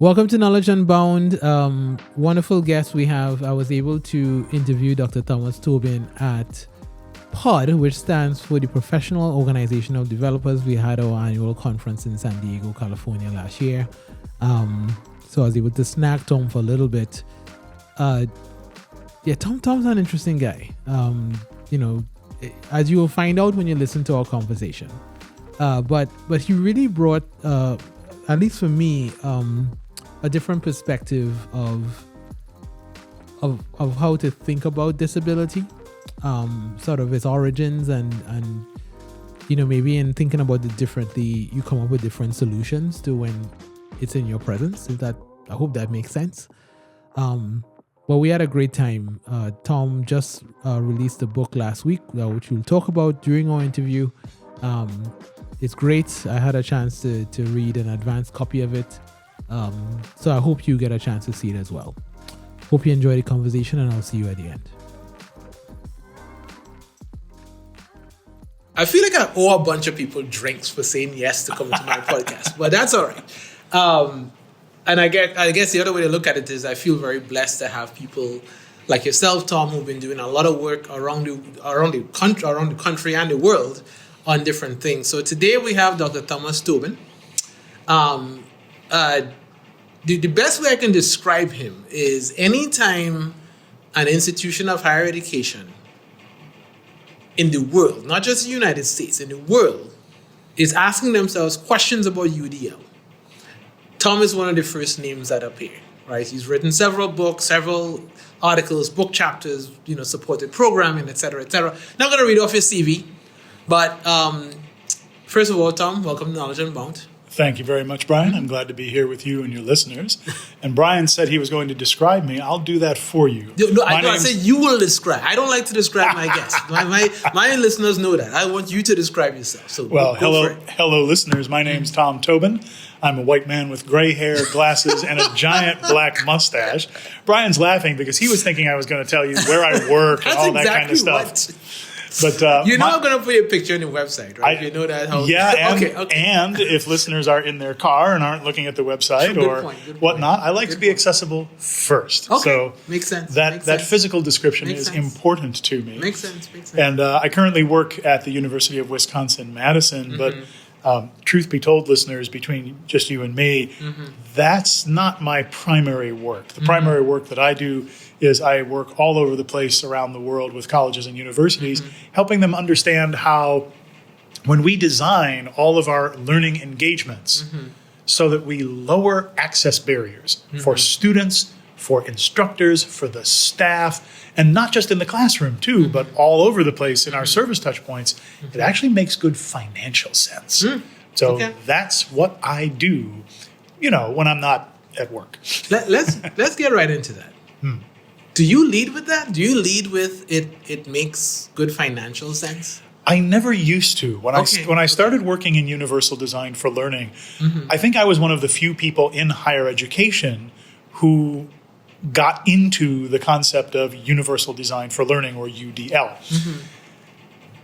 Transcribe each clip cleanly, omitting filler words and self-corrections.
Welcome to Knowledge Unbound. Wonderful guest we have. I was able to interview Dr. Thomas Tobin at POD, which stands for the Professional Organization of Developers. We had our annual conference in San Diego, California last year. So I was able to snag Tom for a little bit. Tom's an interesting guy. As you will find out when you listen to our conversation. But he really brought, at least for me, a different perspective of how to think about disability, sort of its origins, and maybe in thinking about it differently, you come up with different solutions to when it's in your presence. I hope that makes sense. But we had a great time. Tom just released a book last week, which we'll talk about during our interview. It's great. I had a chance to read an advanced copy of it. So I hope you get a chance to see it as well. Hope you enjoy the conversation, and I'll see you at the end. I feel like I owe a bunch of people drinks for saying yes to come to my podcast, but that's all right. And I guess the other way to look at it is I feel very blessed to have people like yourself, Tom, who've been doing a lot of work around the country and the world on different things. So today we have Dr. Thomas Tobin. The best way I can describe him is anytime an institution of higher education in the world, not just the United States, in the world, is asking themselves questions about UDL, Tom is one of the first names that appear, right? He's written several books, several articles, book chapters, supported programming, et cetera, et cetera. Not going to read off his CV, but first of all, Tom, welcome to Knowledge Unbound. Thank you very much, Brian. I'm glad to be here with you and your listeners. And Brian said he was going to describe me. I'll do that for you. I said you will describe. I don't like to describe my guests. My listeners know that. I want you to describe yourself. So hello, listeners. My name's Tom Tobin. I'm a white man with gray hair, glasses, and a giant black mustache. Brian's laughing because he was thinking I was going to tell you where I work and all that kind of stuff. But I'm going to put a picture on the website, right? You know that. And if listeners are in their car and aren't looking at the website good whatnot, I like to be accessible first. Okay, so makes sense. That physical description is important to me. Makes sense. And I currently work at the University of Wisconsin-Madison, but truth be told, listeners, between just you and me, that's not my primary work. The primary work that I do is I work all over the place around the world with colleges and universities, helping them understand how when we design all of our learning engagements so that we lower access barriers for students, for instructors, for the staff, and not just in the classroom too, but all over the place in our service touch points, it actually makes good financial sense. So that's what I do, when I'm not at work. Let's get right into that. Do you lead with that? Do you lead with it makes good financial sense? I never used to. When I started working in universal design for learning, I think I was one of the few people in higher education who got into the concept of universal design for learning, or UDL.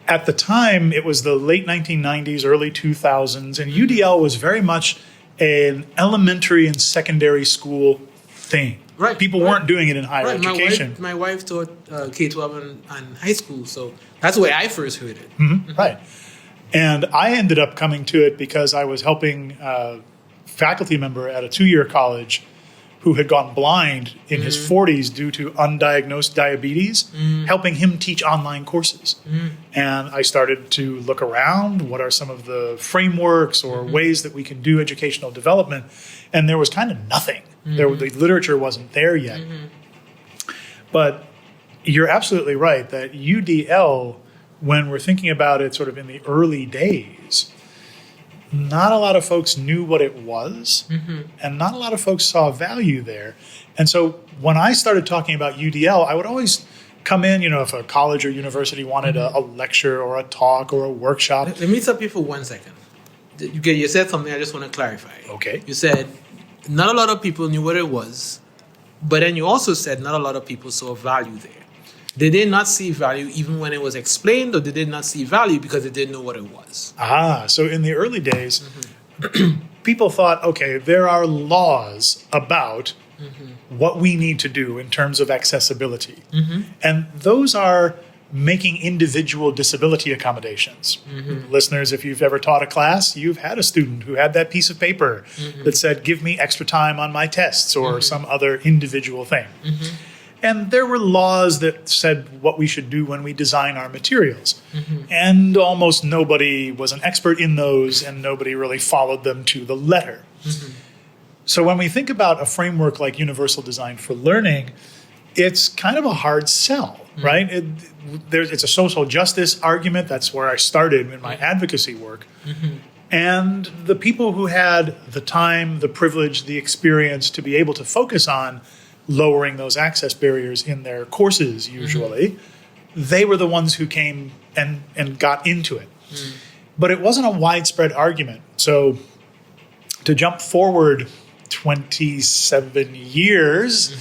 At the time, it was the late 1990s, early 2000s, and UDL was very much an elementary and secondary school thing. Right. People weren't doing it in higher education. My wife taught K-12 and high school, so that's the way I first heard it. Right. And I ended up coming to it because I was helping a faculty member at a 2-year college who had gone blind in his 40s due to undiagnosed diabetes, helping him teach online courses. And I started to look around, what are some of the frameworks or ways that we can do educational development, and there was kind of nothing. The literature wasn't there yet. But you're absolutely right that UDL, when we're thinking about it sort of in the early days, not a lot of folks knew what it was, and not a lot of folks saw value there. And so when I started talking about UDL, I would always come in, if a college or university wanted a lecture or a talk or a workshop. Let me stop you for 1 second. You said something I just want to clarify. Okay. You said not a lot of people knew what it was, but then you also said not a lot of people saw value there. Did they not see value even when it was explained, or did they not see value because they didn't know what it was? So in the early days, people thought, okay, there are laws about what we need to do in terms of accessibility. And those are making individual disability accommodations. Listeners, if you've ever taught a class, you've had a student who had that piece of paper that said, give me extra time on my tests or some other individual thing. And there were laws that said what we should do when we design our materials. And almost nobody was an expert in those, and nobody really followed them to the letter. So when we think about a framework like Universal Design for Learning, it's kind of a hard sell, right? It's a social justice argument. That's where I started in my advocacy work. And the people who had the time, the privilege, the experience to be able to focus on lowering those access barriers in their courses, usually, they were the ones who came and got into it. But it wasn't a widespread argument. So to jump forward 27 years,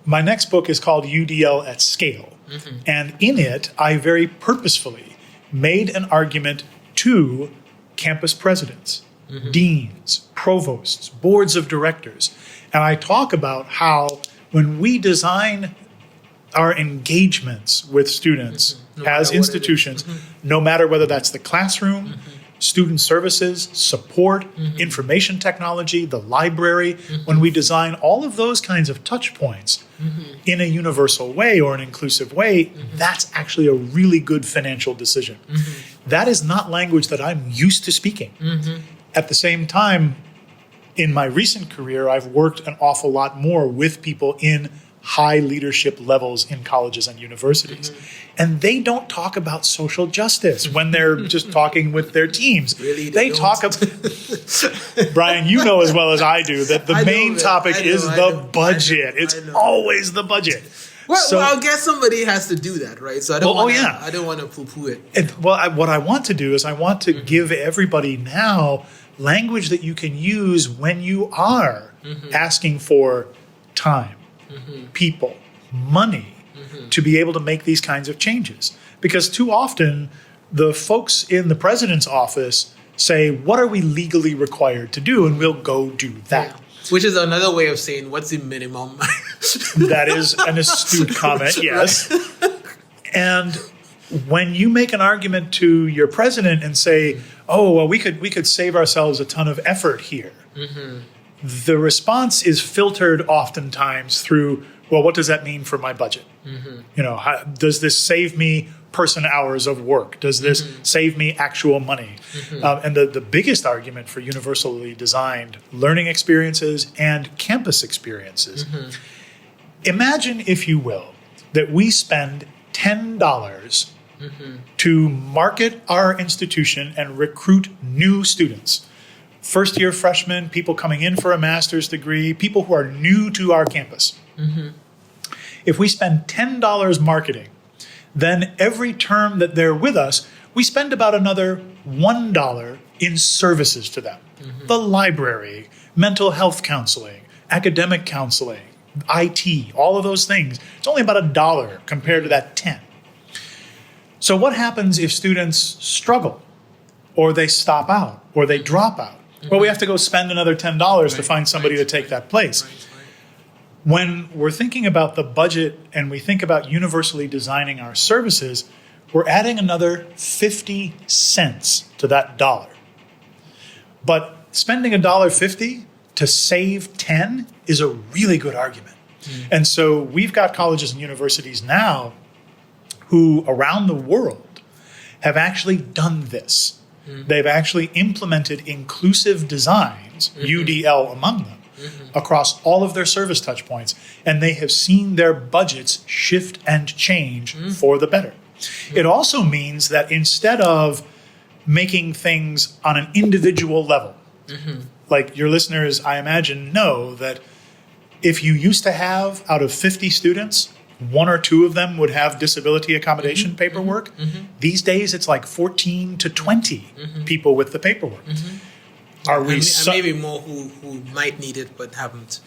my next book is called UDL at Scale. And in it, I very purposefully made an argument to campus presidents, deans, provosts, boards of directors. And I talk about how when we design our engagements with students as institutions, no matter whether that's the classroom, student services, support, information technology, the library, when we design all of those kinds of touch points in a universal way or an inclusive way, that's actually a really good financial decision. That is not language that I'm used to speaking. At the same time, in my recent career, I've worked an awful lot more with people in high leadership levels in colleges and universities. And they don't talk about social justice when they're just talking with their teams. Really, they talk about, Brian, you know as well as I do, that the main topic is the budget. It's always the budget. Well, I guess somebody has to do that, right? So I don't want to poo-poo it. What I want to do is I want to give everybody now language that you can use when you are asking for time, people, money, to be able to make these kinds of changes. Because too often, the folks in the president's office say, what are we legally required to do? And we'll go do that. Yeah. Which is another way of saying, what's the minimum? That is an astute comment, yes. And when you make an argument to your president and say, oh, well, we could save ourselves a ton of effort here, the response is filtered oftentimes through, well, what does that mean for my budget? You know, does this save me person hours of work? Does this save me actual money? And the biggest argument for universally designed learning experiences and campus experiences. Imagine, if you will, that we spend $10 to market our institution and recruit new students. First-year freshmen, people coming in for a master's degree, people who are new to our campus. If we spend $10 marketing, then every term that they're with us, we spend about another $1 in services to them. The library, mental health counseling, academic counseling, IT, all of those things. It's only about $1 compared to that 10. So what happens if students struggle, or they stop out, or they drop out? Well, we have to go spend another $10 to find somebody to take that place. When we're thinking about the budget and we think about universally designing our services, we're adding another 50 cents to that dollar. But spending $1.50 to save 10 is a really good argument. And so we've got colleges and universities now who around the world have actually done this. They've actually implemented inclusive designs, UDL among them, across all of their service touch points, and they have seen their budgets shift and change for the better. It also means that instead of making things on an individual level, like your listeners, I imagine, know that if you used to have, out of 50 students, 1 or 2 of them would have disability accommodation paperwork. These days, it's like 14 to 20 people with the paperwork. Are we maybe more who might need it but haven't?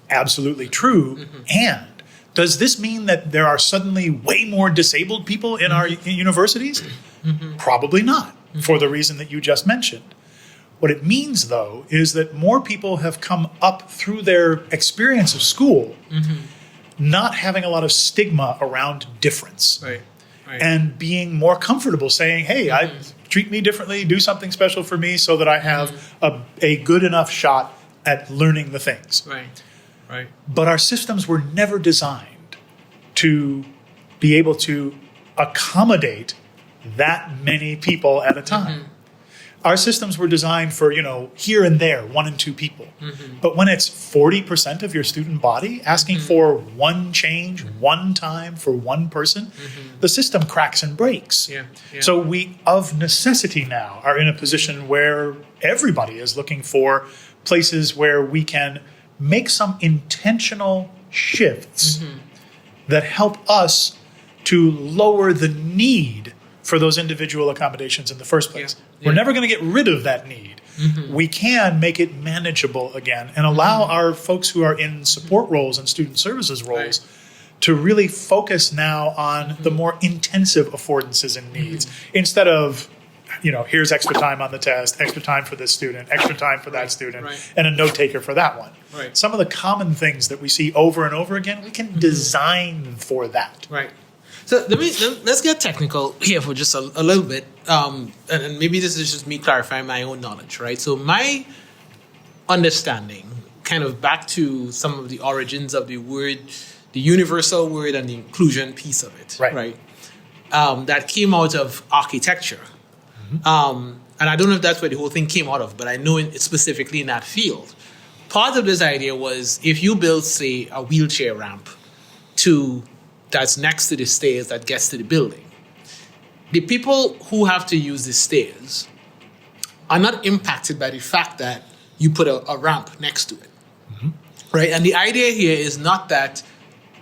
Absolutely true. And does this mean that there are suddenly way more disabled people in our universities? Probably not, for the reason that you just mentioned. What it means, though, is that more people have come up through their experience of school not having a lot of stigma around difference. Right. And being more comfortable saying, hey, treat me differently, do something special for me so that I have a good enough shot at learning the things. Right. But our systems were never designed to be able to accommodate that many people at a time. Our systems were designed for, here and there, 1 and 2 people. But when it's 40% of your student body asking for one change, one time for one person, the system cracks and breaks. So we, of necessity now, are in a position where everybody is looking for places where we can make some intentional shifts that help us to lower the need for those individual accommodations in the first place. We're never going to get rid of that need. We can make it manageable again and allow our folks who are in support roles and student services roles to really focus now on the more intensive affordances and needs instead of, here's extra time on the test, extra time for this student, extra time for that student, and a note taker for that one. Some of the common things that we see over and over again, we can design for that. So let's get technical here for just a little bit, and maybe this is just me clarifying my own knowledge, right? So my understanding, kind of back to some of the origins of the word, the universal word and the inclusion piece of it, right? That came out of architecture. And I don't know if that's where the whole thing came out of, but I know it specifically in that field. Part of this idea was if you build, say, a wheelchair ramp that's next to the stairs that gets to the building, the people who have to use the stairs are not impacted by the fact that you put a ramp next to it, right? And the idea here is not that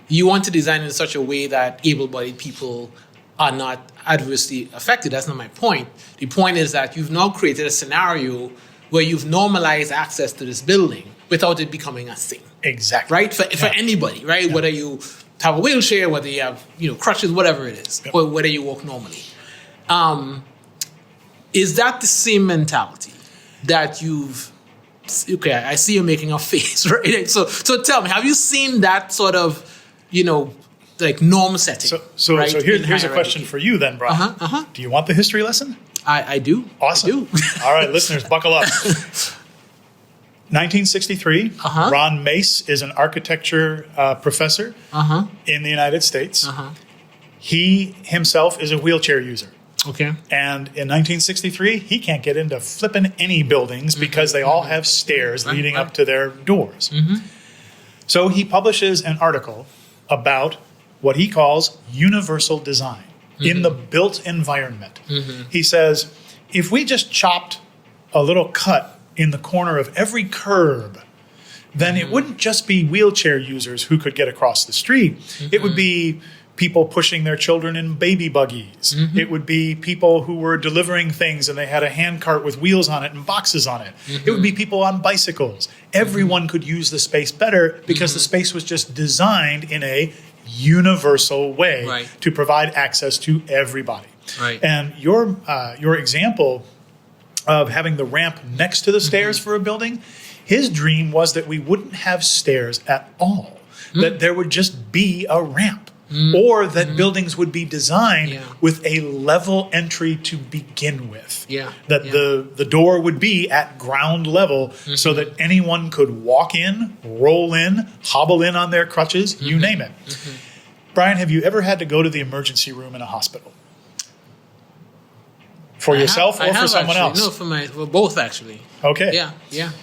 you want to design in such a way that able-bodied people are not adversely affected. That's not my point. The point is that you've now created a scenario where you've normalized access to this building without it becoming a thing. Exactly. Right? For anybody, right? Whether you have a wheelchair, whether you have crutches, whatever it is, or whether you walk normally. Is that the same mentality that you've... Okay, I see you making a face, right? So tell me, have you seen that sort of, like norm setting? So here's a question for you then, Brian. Do you want the history lesson? I do. Awesome. I do. All right, listeners, buckle up. 1963, Ron Mace is an architecture professor in the United States. He himself is a wheelchair user. Okay. And in 1963, he can't get into flipping any buildings because they all have stairs leading up to their doors. So he publishes an article about what he calls universal design in the built environment. He says, if we just chopped a little cut in the corner of every curb, then it wouldn't just be wheelchair users who could get across the street. It would be people pushing their children in baby buggies. It would be people who were delivering things and they had a handcart with wheels on it and boxes on it. It would be people on bicycles. Everyone could use the space better because the space was just designed in a universal way to provide access to everybody. And your example of having the ramp next to the stairs for a building, his dream was that we wouldn't have stairs at all, that there would just be a ramp, or that buildings would be designed with a level entry to begin with, that the door would be at ground level so that anyone could walk in, roll in, hobble in on their crutches, you name it. Brian, have you ever had to go to the emergency room in a hospital? For yourself or for someone else? No, for both actually. Okay. Yeah.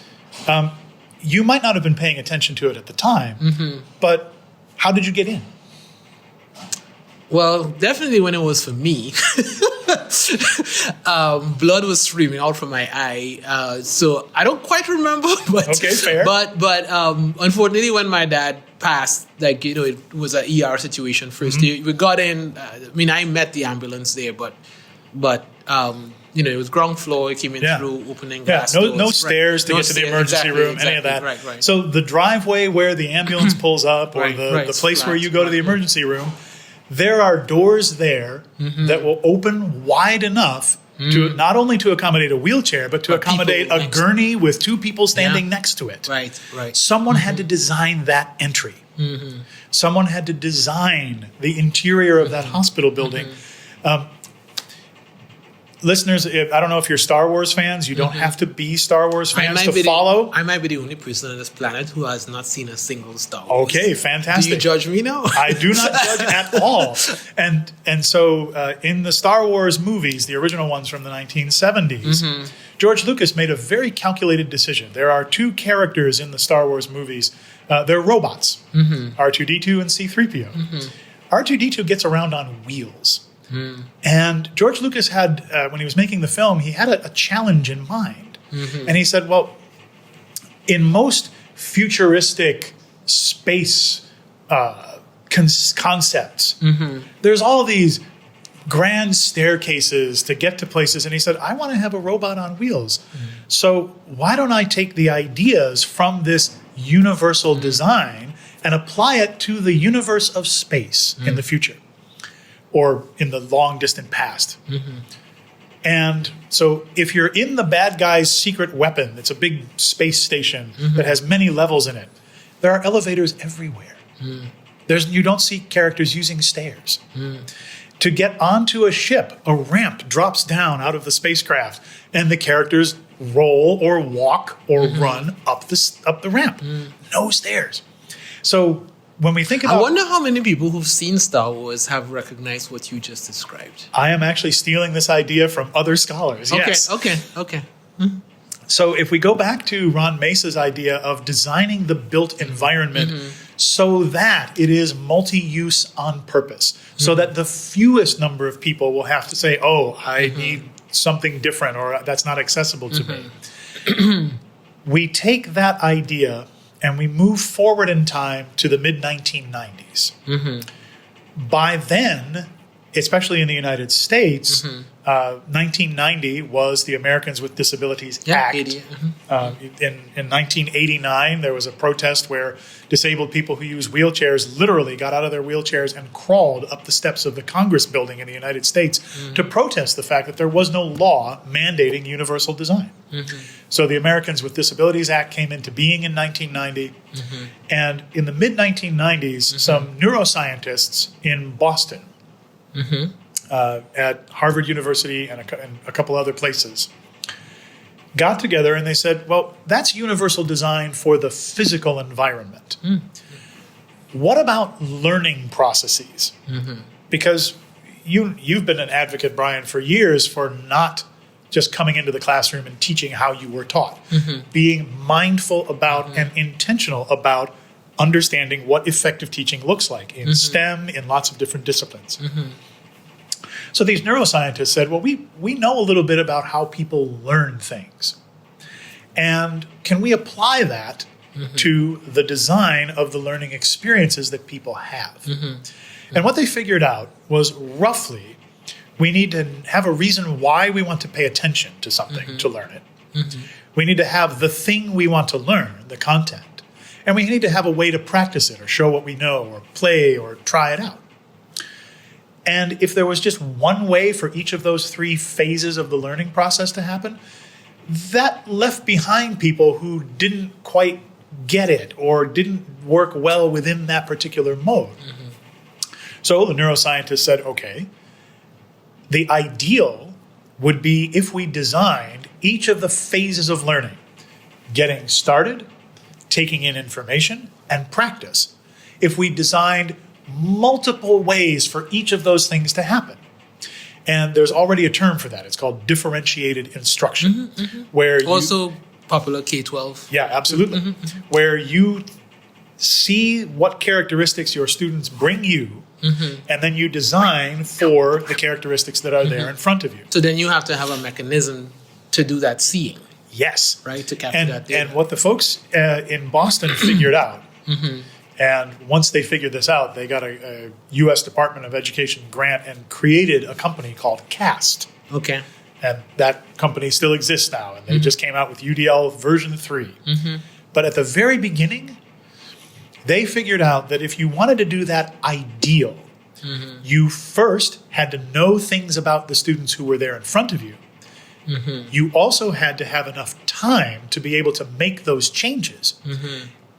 You might not have been paying attention to it at the time, but how did you get in? Well, definitely when it was for me, blood was streaming out from my eye. So I don't quite remember, but okay, fair. But unfortunately, when my dad passed, it was an ER situation first. We got in. I met the ambulance there, but it was ground floor. It came in through opening glass doors. No stairs to get to the emergency room, any of that. Right. So the driveway where the ambulance pulls up, or the place where you go to the emergency room, there are doors there that will open wide enough to not only to accommodate a wheelchair, but to accommodate a gurney with two people standing next to it. Right. Someone had to design that entry. Someone had to design the interior of that hospital building. Listeners, I don't know if you're Star Wars fans. You don't have to be Star Wars fans to follow. I might be the only person on this planet who has not seen a single Star Wars. Okay, fantastic. Do you judge me now? I do not judge at all. And so in the Star Wars movies, the original ones from the 1970s, George Lucas made a very calculated decision. There are two characters in the Star Wars movies. They're robots, R2-D2 and C-3PO. R2-D2 gets around on wheels. And George Lucas had, when he was making the film, he had a challenge in mind. And he said, well, in most futuristic space concepts, there's all these grand staircases to get to places. And he said, I want to have a robot on wheels. So why don't I take the ideas from this universal design and apply it to the universe of space in the future? Or in the long distant past. And so if you're in the bad guy's secret weapon, it's a big space station that has many levels in it, there are elevators everywhere. You don't see characters using stairs. To get onto a ship, a ramp drops down out of the spacecraft, and the characters roll or walk or run up the ramp. No stairs. So when we think about... I wonder how many people who've seen Star Wars have recognized what you just described. I am actually stealing this idea from other scholars. Yes. Okay. So if we go back to Ron Mesa's idea of designing the built environment so that it is multi-use on purpose, so that the fewest number of people will have to say, oh, I need something different, or that's not accessible to me. We take that idea and we move forward in time to the mid-1990s. By then, especially in the United States, 1990 was the Americans with Disabilities Act. In 1989, there was a protest where disabled people who use wheelchairs literally got out of their wheelchairs and crawled up the steps of the Congress building in the United States to protest the fact that there was no law mandating universal design. So the Americans with Disabilities Act came into being in 1990. And in the mid-1990s, some neuroscientists in Boston at Harvard University and a couple other places got together and they said, well, that's universal design for the physical environment. What about learning processes? Because you've been an advocate, Brian, for years for not just coming into the classroom and teaching how you were taught, being mindful about and intentional about understanding what effective teaching looks like in STEM, in lots of different disciplines. So these neuroscientists said, well, we know a little bit about how people learn things. And can we apply that to the design of the learning experiences that people have? And what they figured out was roughly, we need to have a reason why we want to pay attention to something to learn it. We need to have the thing we want to learn, the content. And we need to have a way to practice it or show what we know or play or try it out. And if there was just one way for each of those three phases of the learning process to happen, that left behind people who didn't quite get it or didn't work well within that particular mode. So the neuroscientists said, okay, the ideal would be if we designed each of the phases of learning, getting started, taking in information, and practice. If we designed multiple ways for each of those things to happen. And there's already a term for that. It's called differentiated instruction. Where also popular K-12. Yeah, absolutely. Where you see what characteristics your students bring you, and then you design for the characteristics that are there in front of you. So then you have to have a mechanism to do that seeing. Yes. Right, to capture that data. And what the folks in Boston figured out, and once they figured this out, they got a U.S. Department of Education grant and created a company called CAST. Okay. And that company still exists now, and they just came out with UDL version 3. But at the very beginning, they figured out that if you wanted to do that ideal, you first had to know things about the students who were there in front of you, You also had to have enough time to be able to make those changes.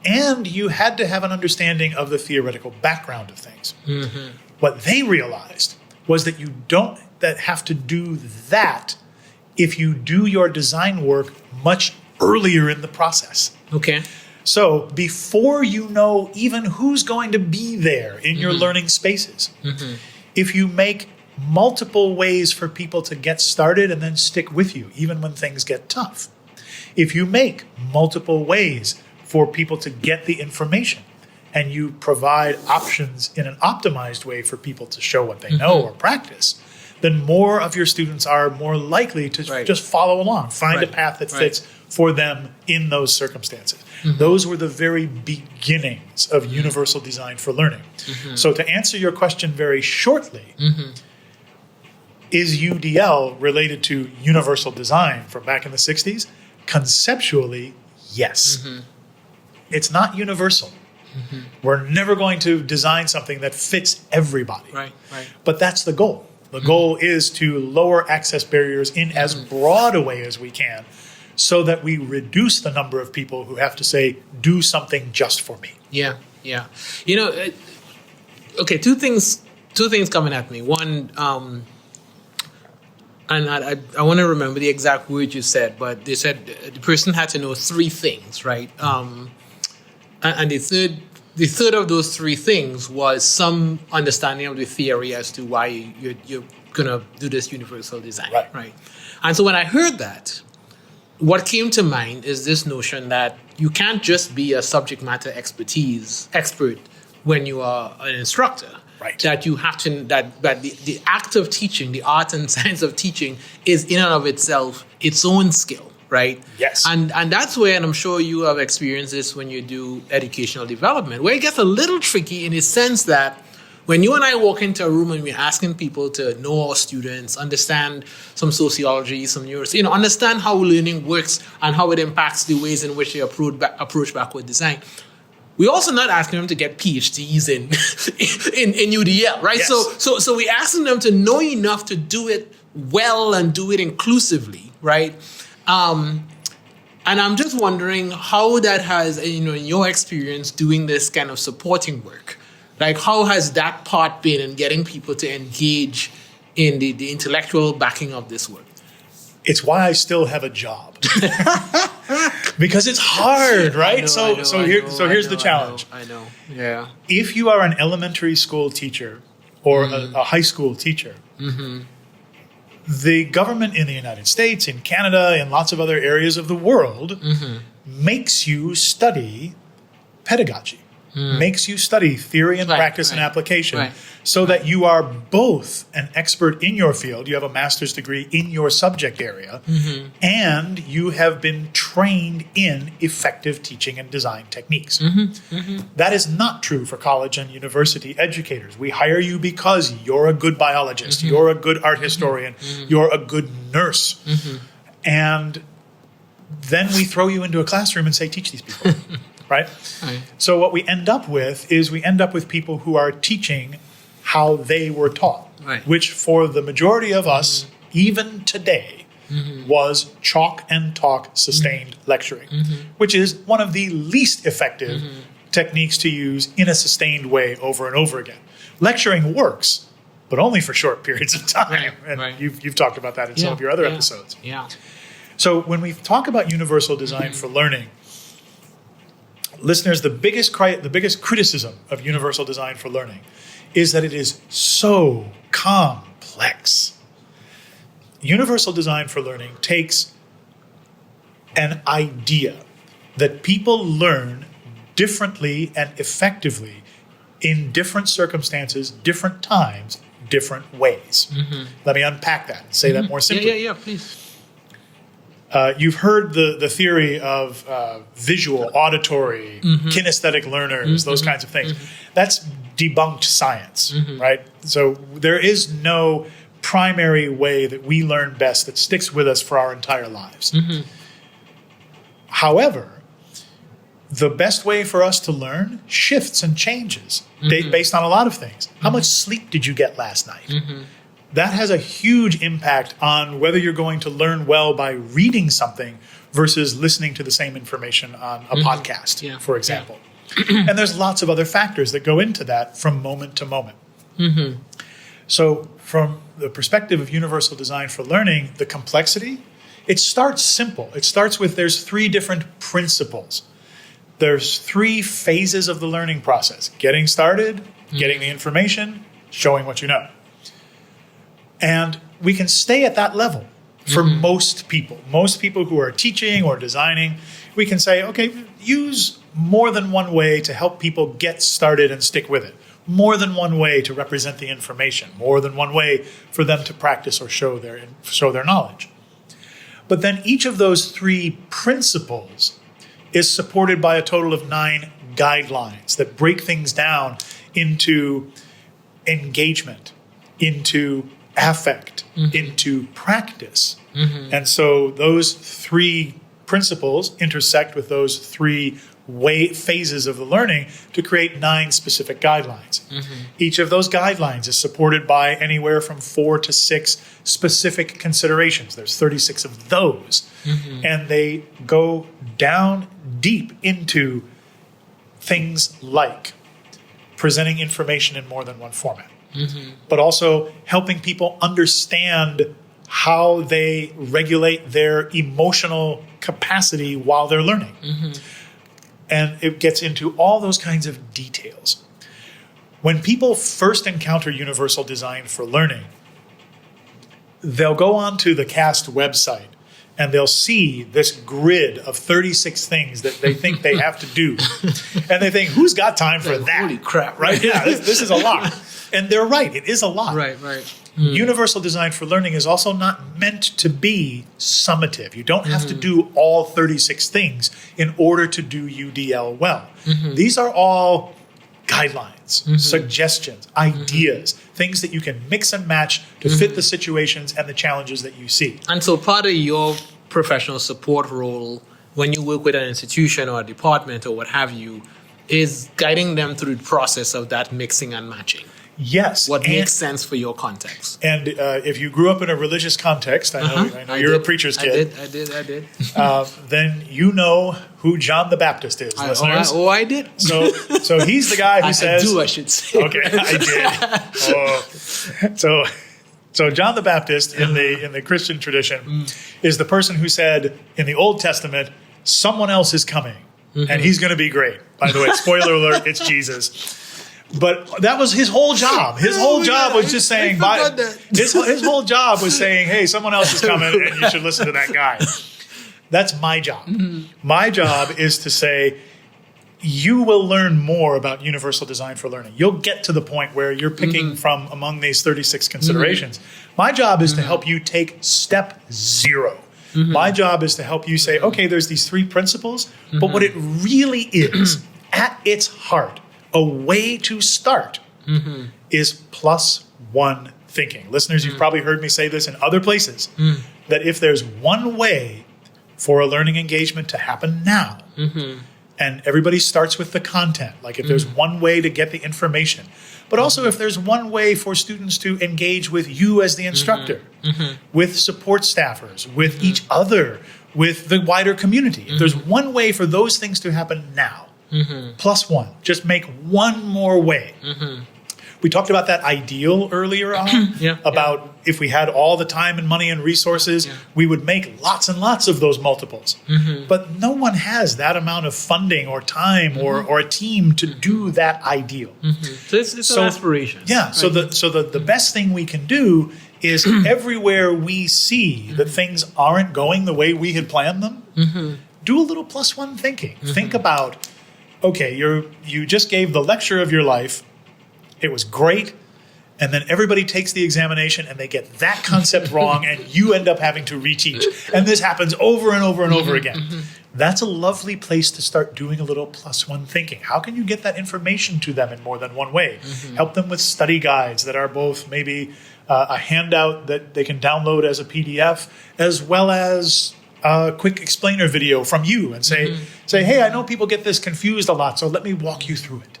And you had to have an understanding of the theoretical background of things. What they realized was that you don't have to do that if you do your design work much earlier in the process. Okay. So before you know even who's going to be there in your learning spaces, if you make multiple ways for people to get started and then stick with you, even when things get tough, if you make multiple ways for people to get the information and you provide options in an optimized way for people to show what they know or practice, then more of your students are more likely to just follow along, find a path that fits for them in those circumstances. Those were the very beginnings of universal design for learning. So to answer your question very shortly, is UDL related to universal design from back in the 60s? Conceptually, yes. It's not universal. We're never going to design something that fits everybody. But that's the goal. The goal is to lower access barriers in as broad a way as we can so that we reduce the number of people who have to say, do something just for me. Yeah. You know, okay, two things coming at me. One, and I want to remember the exact word you said, but they said the person had to know three things, right? And the third of those three things was some understanding of the theory as to why you're going to do this universal design, right? And so when I heard that, what came to mind is this notion that you can't just be a subject matter expert when you are an instructor. That you have to, that the act of teaching, the art and science of teaching is in and of itself its own skill, right? Yes. And that's where, and I'm sure you have experienced this when you do educational development, where it gets a little tricky in the sense that when you and I walk into a room and we're asking people to know our students, understand some sociology, some neuroscience, understand how learning works and how it impacts the ways in which they approach backward design, we're also not asking them to get PhDs in UDL, right? Yes. So we're asking them to know enough to do it well and do it inclusively, right? And I'm just wondering how that has, in your experience doing this kind of supporting work, like how has that part been in getting people to engage in the intellectual backing of this work? It's why I still have a job. Because it's hard, right? Here's the challenge. I know. Yeah. If you are an elementary school teacher or a high school teacher, the government in the United States, in Canada, in lots of other areas of the world, makes you study pedagogy, makes you study theory and practice and application, so that you are both an expert in your field, you have a master's degree in your subject area, and you have been trained in effective teaching and design techniques. That is not true for college and university educators. We hire you because you're a good biologist, you're a good art historian, you're a good nurse. And then we throw you into a classroom and say, teach these people. Right? So what we end up with is people who are teaching how they were taught, which for the majority of us, even today, was chalk and talk sustained lecturing, which is one of the least effective techniques to use in a sustained way over and over again. Lecturing works, but only for short periods of time. And you've talked about that in some of your other episodes. So when we talk about universal design for learning, listeners, the biggest criticism of universal design for learning is that it is so complex. Universal design for learning takes an idea that people learn differently and effectively in different circumstances, different times, different ways. Let me unpack that and say that more simply. Yeah, please. You've heard the theory of visual, auditory, kinesthetic learners, those kinds of things. That's debunked science, right? So there is no primary way that we learn best that sticks with us for our entire lives. However, the best way for us to learn shifts and changes based on a lot of things. How much sleep did you get last night? that has a huge impact on whether you're going to learn well by reading something versus listening to the same information on a podcast, for example. And there's lots of other factors that go into that from moment to moment. So from the perspective of universal design for learning, the complexity, it starts simple. It starts with there's 3 different principles. There's 3 phases of the learning process: getting started, getting the information, showing what you know. And we can stay at that level for most people. Most people who are teaching or designing, we can say, okay, use more than one way to help people get started and stick with it. More than one way to represent the information. More than one way for them to practice or show their knowledge. But then each of those 3 principles is supported by a total of 9 guidelines that break things down into engagement, into affect, into practice. And so those 3 principles intersect with those 3 phases of the learning to create 9 specific guidelines. Each of those guidelines is supported by anywhere from 4 to 6 specific considerations. There's 36 of those. And they go down deep into things like presenting information in more than one format, but also helping people understand how they regulate their emotional capacity while they're learning. And it gets into all those kinds of details. When people first encounter universal design for learning, they'll go onto the CAST website and they'll see this grid of 36 things that they think they have to do. And they think, who's got time for that? Holy crap. Right? Yeah, this is a lot. And they're right. It is a lot. Right. Universal design for learning is also not meant to be summative. You don't have to do all 36 things in order to do UDL well. These are all guidelines, suggestions, ideas, things that you can mix and match to fit the situations and the challenges that you see. And so part of your professional support role when you work with an institution or a department or what have you is guiding them through the process of that mixing and matching. Yes. What makes sense for your context. And if you grew up in a religious context, I know you're a preacher's kid. I did. Then you know who John the Baptist is, listeners. I did. So he's the guy who says... I should say. Okay, I did. So John the Baptist in the Christian tradition is the person who said in the Old Testament, someone else is coming, and he's going to be great. By the way, spoiler alert, it's Jesus. But that was his whole job. His whole job was just saying, his whole job was saying, hey, someone else is coming and you should listen to that guy. That's my job. My job is to say, you will learn more about universal design for learning. You'll get to the point where you're picking from among these 36 considerations. My job is to help you take step 0. My job is to help you say, okay, there's these 3 principles, but what it really is, at its heart, a way to start is +1 thinking. Listeners, you've probably heard me say this in other places, that if there's one way for a learning engagement to happen now, and everybody starts with the content, like if there's one way to get the information, but also if there's one way for students to engage with you as the instructor, with support staffers, with each other, with the wider community. If there's one way for those things to happen now, +1. Just make one more way. We talked about that ideal earlier on, about if we had all the time and money and resources, we would make lots and lots of those multiples. But no one has that amount of funding or time or a team to do that ideal. So it's an aspiration. Yeah, right. So the best thing we can do is everywhere we see that things aren't going the way we had planned them, do a little +1 thinking. Think about, okay, you just gave the lecture of your life. It was great. And then everybody takes the examination and they get that concept wrong and you end up having to reteach. And this happens over and over and over again. That's a lovely place to start doing a little +1 thinking. How can you get that information to them in more than one way? Help them with study guides that are both maybe a handout that they can download as a PDF, as well as a quick explainer video from you and say, hey, I know people get this confused a lot, so let me walk you through it.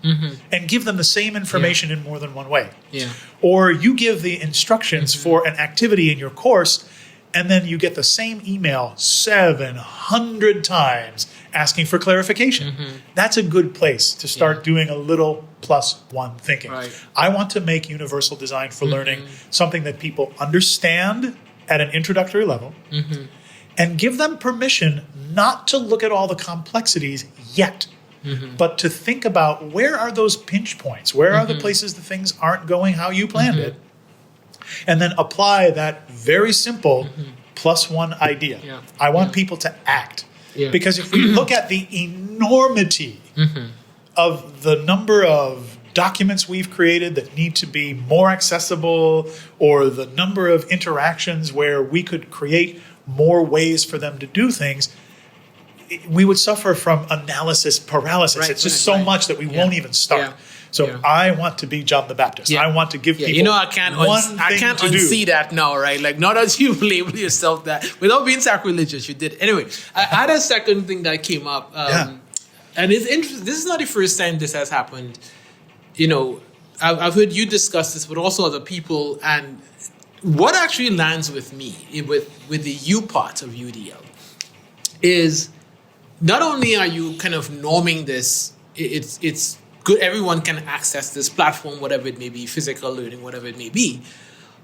And give them the same information in more than one way. Yeah. Or you give the instructions for an activity in your course, and then you get the same email 700 times asking for clarification. That's a good place to start doing a little +1 thinking. Right. I want to make universal design for learning something that people understand at an introductory level, and give them permission not to look at all the complexities yet, but to think about where are those pinch points? Where are the places that things aren't going how you planned it? And then apply that very simple +1 idea. Yeah. I want people to act. Yeah. Because if we look at the enormity of the number of documents we've created that need to be more accessible, or the number of interactions where we could create more ways for them to do things, we would suffer from analysis paralysis. Right, it's just so much that we won't even start. Yeah. So Yeah. I want to be John the Baptist. Yeah. I want to give people You know, I can't to do. unsee that now, right? Like, not as you label yourself that, without being sacrilegious, you did. Anyway, I had a second thing that came up. And it's interesting. This is not the first time this has happened. You know, I've heard you discuss this, but also other people. And what actually lands with me, with the U part of UDL, is not only are you kind of norming this, it's good, everyone can access this platform, whatever it may be, physical learning, whatever it may be.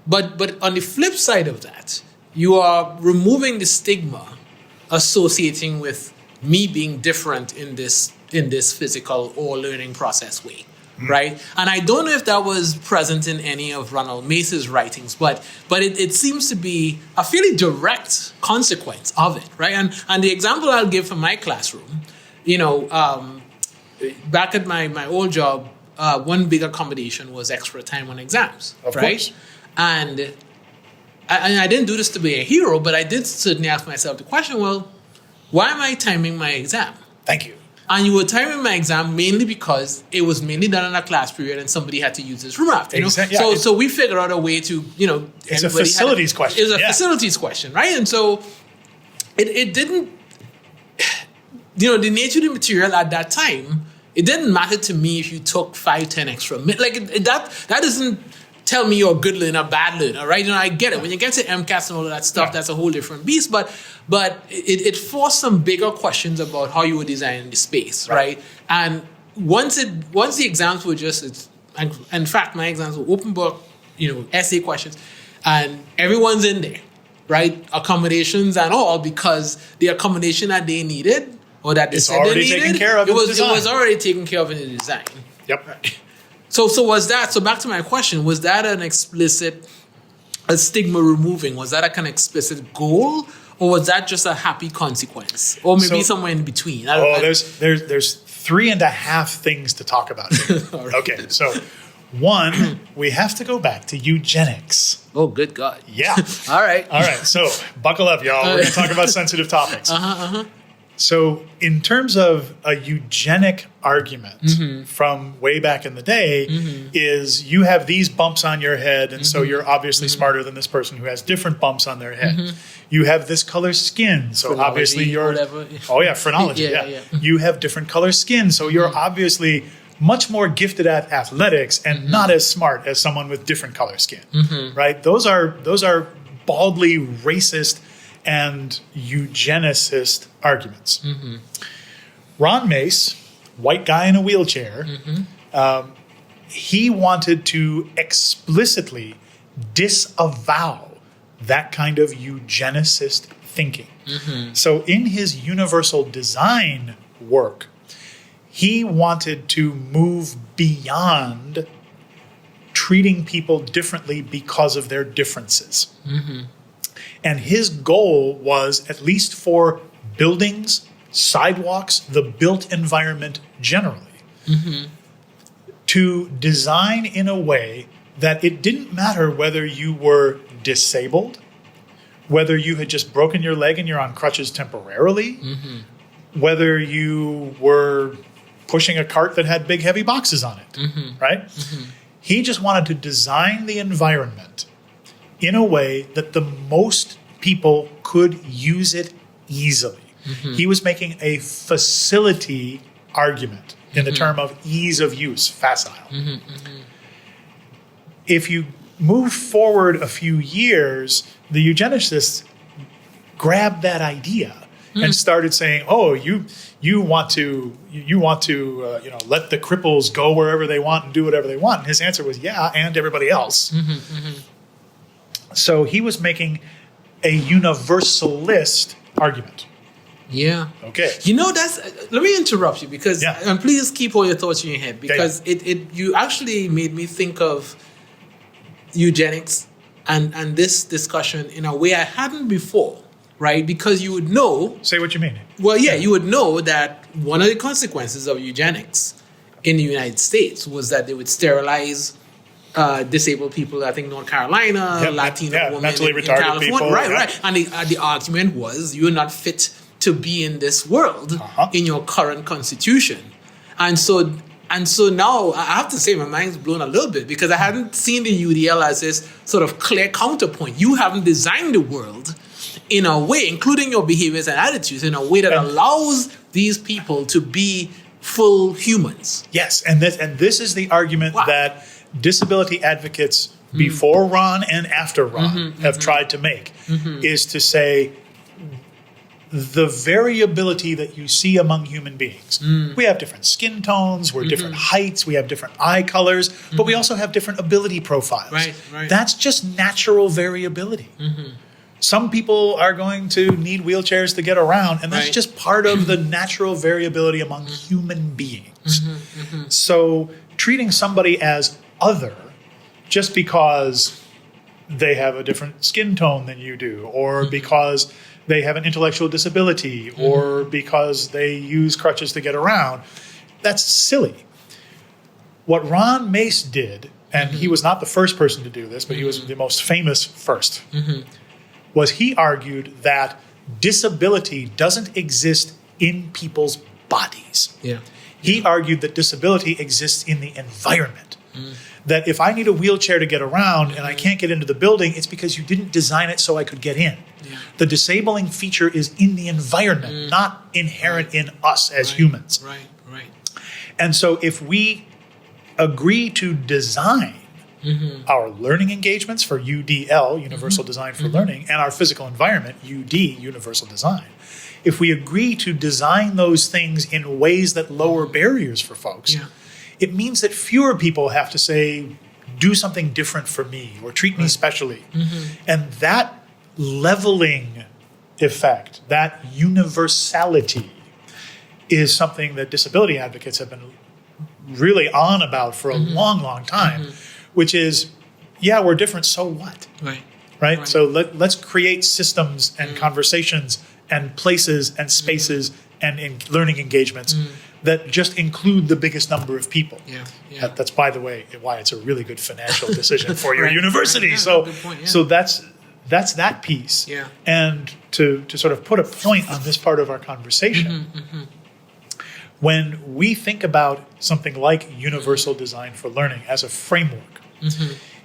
But on the flip side of that, you are removing the stigma associating with me being different in this physical or learning process way, right? And I don't know if that was present in any of Ronald Mace's writings, but it seems to be a fairly direct consequence of it, right? And the example I'll give from my classroom, back at my old job, one big accommodation was extra time on exams, Of right? course. And I didn't do this to be a hero, but I did certainly ask myself the question, well, why am I timing my exam? Thank you. And you were timing my exam mainly because it was mainly done in a class period and somebody had to use this room after. Exactly. Yeah, so we figured out a way to, It's a facilities question. It's a facilities question, right? And so it didn't, the nature of the material at that time, it didn't matter to me if you took 5-10 extra minutes. Like that doesn't tell me you're a good learner, bad learner, right? I get it. When you get to MCAS and all of that stuff, that's a whole different beast. But it forced some bigger questions about how you were designing the space, right? And once the exams were in fact, my exams were open book, essay questions, and everyone's in there, right? Accommodations and all, because the accommodation that they needed or that they said they needed, taken care of it was already taken care of in the design. Yep. Right. So was that, so back to my question, was that a stigma removing? Was that a kind of explicit goal? Or was that just a happy consequence? Or maybe somewhere in between? There's 3.5 things to talk about here. Right. Okay, so one, we have to go back to eugenics. Oh, good God. Yeah. All right. So buckle up, y'all. We're going to talk about sensitive topics. So in terms of a eugenic argument from way back in the day, is you have these bumps on your head, and so you're obviously smarter than this person who has different bumps on their head. You have this color skin, so Phrenology, obviously you're... whatever. Oh yeah, phrenology, yeah. You have different color skin, so you're obviously much more gifted at athletics and not as smart as someone with different color skin, right? Those are baldly racist and eugenicist arguments. Ron Mace, white guy in a wheelchair, he wanted to explicitly disavow that kind of eugenicist thinking. So in his universal design work, he wanted to move beyond treating people differently because of their differences. And his goal was, at least for buildings, sidewalks, the built environment generally, to design in a way that it didn't matter whether you were disabled, whether you had just broken your leg and you're on crutches temporarily, whether you were pushing a cart that had big, heavy boxes on it, right? He just wanted to design the environment in a way that the most people could use it easily. He was making a facility argument in the term of ease of use, facile. If you move forward a few years, the eugenicists grabbed that idea and started saying, "Oh, you want to let the cripples go wherever they want and do whatever they want." And his answer was, "Yeah, and everybody else." So he was making a universalist argument. Yeah. Okay. Let me interrupt you because, Yeah. and please keep all your thoughts in your head because you actually made me think of eugenics and this discussion in a way I hadn't before, right? Because you would know. Say what you mean. Well, yeah, you would know that one of the consequences of eugenics in the United States was that they would sterilize disabled people. I think North Carolina, Latino women mentally in retarded California, people. right. And the argument was you're not fit to be in this world in your current constitution, and so now I have to say my mind's blown a little bit because I hadn't seen the UDL as this sort of clear counterpoint. You haven't designed the world in a way, including your behaviors and attitudes, in a way that allows these people to be full humans. Yes, and this is the argument that disability advocates before Ron and after Ron have tried to make, is to say the variability that you see among human beings. We have different skin tones, we're different heights, we have different eye colors, but we also have different ability profiles. Right. That's just natural variability. Some people are going to need wheelchairs to get around, and that's just part of the natural variability among human beings. So treating somebody as other just because they have a different skin tone than you do, or because they have an intellectual disability, or because they use crutches to get around, that's silly. What Ron Mace did, and he was not the first person to do this, but he was the most famous first, was he argued that disability doesn't exist in people's bodies. Yeah. He argued that disability exists in the environment. That if I need a wheelchair to get around and I can't get into the building, it's because you didn't design it so I could get in. Yeah. The disabling feature is in the environment, not inherent in us as humans. Right. And so if we agree to design our learning engagements for UDL, Universal Design for Learning, and our physical environment, UD, Universal Design, if we agree to design those things in ways that lower barriers for folks, it means that fewer people have to say, do something different for me or treat me specially. And that leveling effect, that universality, is something that disability advocates have been really on about for a long, long time, which is, yeah, we're different, so what? Right? So let's create systems and conversations and places and spaces and learning engagements that just include the biggest number of people. That's, by the way, why it's a really good financial decision for your university. So that's that piece. And to sort of put a point on this part of our conversation, when we think about something like Universal Design for Learning as a framework,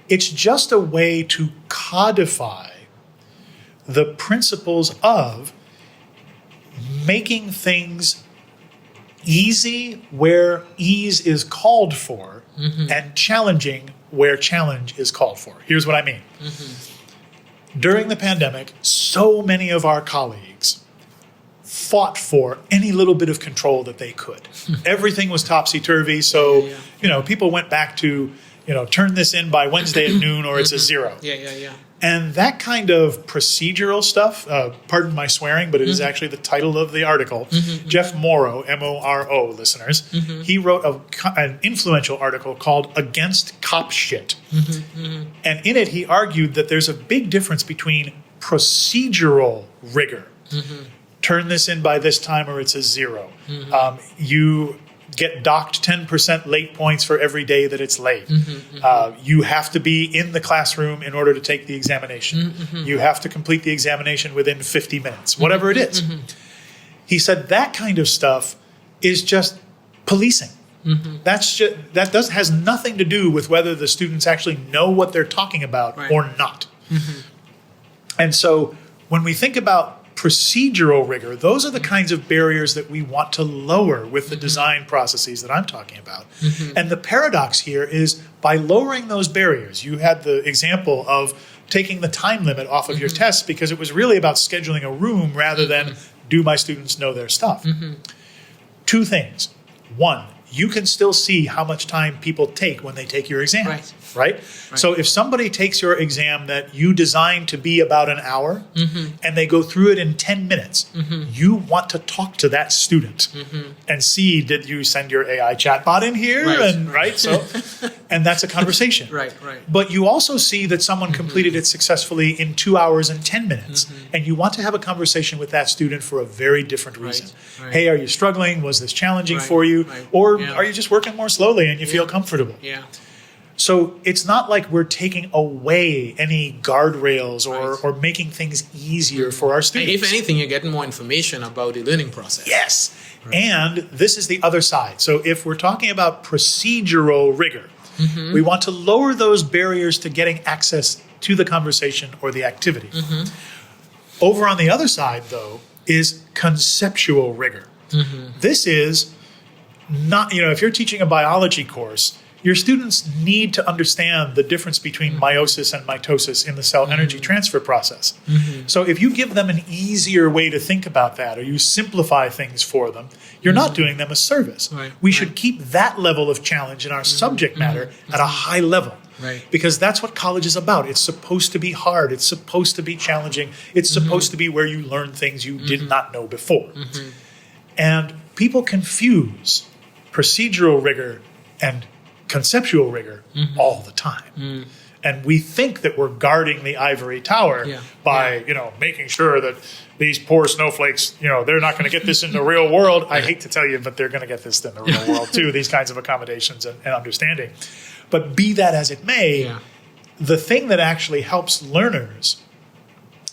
it's just a way to codify the principles of making things easy where ease is called for and challenging where challenge is called for. Here's what I mean. During the pandemic, so many of our colleagues fought for any little bit of control that they could. Everything was topsy-turvy, so people went back to turn this in by Wednesday at noon or it's a zero. And that kind of procedural stuff, pardon my swearing, but it is actually the title of the article. Jeff Morrow, M-O-R-O, listeners, he wrote an influential article called Against Cop Shit. And in it, he argued that there's a big difference between procedural rigor. Turn this in by this time or it's a zero. You get docked 10% late points for every day that it's late. You have to be in the classroom in order to take the examination. You have to complete the examination within 50 minutes, whatever it is. He said that kind of stuff is just policing. Has nothing to do with whether the students actually know what they're talking about or not. And so when we think about procedural rigor, those are the kinds of barriers that we want to lower with the design processes that I'm talking about. And the paradox here is by lowering those barriers, you had the example of taking the time limit off of your tests because it was really about scheduling a room rather than do my students know their stuff. Two things. One, you can still see how much time people take when they take your exam, right? So if somebody takes your exam that you designed to be about an hour and they go through it in 10 minutes, you want to talk to that student and see, did you send your AI chatbot in here? And that's a conversation. But you also see that someone completed it successfully in 2 hours and 10 minutes. And you want to have a conversation with that student for a very different reason. Hey, are you struggling? Was this challenging for you? Or are you just working more slowly and you feel comfortable? So it's not like we're taking away any guardrails or making things easier for our students. If anything, you're getting more information about the learning process. Yes. And this is the other side. So if we're talking about procedural rigor, we want to lower those barriers to getting access to the conversation or the activity. Over on the other side, though, is conceptual rigor. This is not, if you're teaching a biology course, your students need to understand the difference between meiosis and mitosis in the cell energy transfer process. So if you give them an easier way to think about that, or you simplify things for them, you're not doing them a service. We should keep that level of challenge in our subject matter at a high level. Because that's what college is about. It's supposed to be hard. It's supposed to be challenging. It's supposed to be where you learn things you did not know before. And people confuse procedural rigor and conceptual rigor all the time. And we think that we're guarding the ivory tower by, making sure that these poor snowflakes, they're not going to get this in the real world. I hate to tell you, but they're going to get this in the real world too, these kinds of accommodations and understanding. But be that as it may, the thing that actually helps learners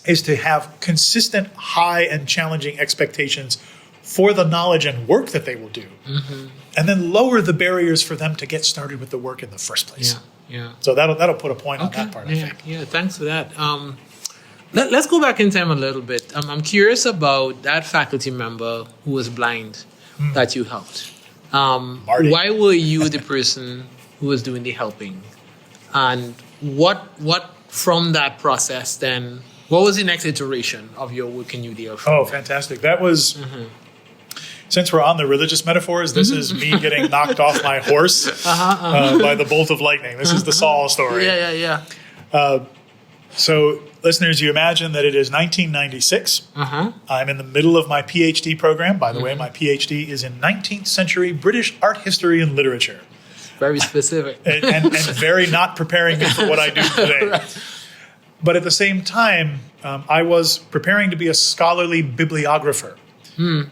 is to have consistent, high and challenging expectations for the knowledge and work that they will do, and then lower the barriers for them to get started with the work in the first place. So that'll put a point on that part, I think. Thanks for that. Let's go back in time a little bit. I'm curious about that faculty member who was blind that you helped. Why were you the person who was doing the helping? And what from that process then, what was the next iteration of your work in UDL? Oh, fantastic. That was... Since we're on the religious metaphors, this is me getting knocked off my horse by the bolt of lightning. This is the Saul story. So, listeners, you imagine that it is 1996. I'm in the middle of my PhD program. By the way, my PhD is in 19th century British art history and literature. Very specific. and very not preparing me for what I do today. But at the same time, I was preparing to be a scholarly bibliographer.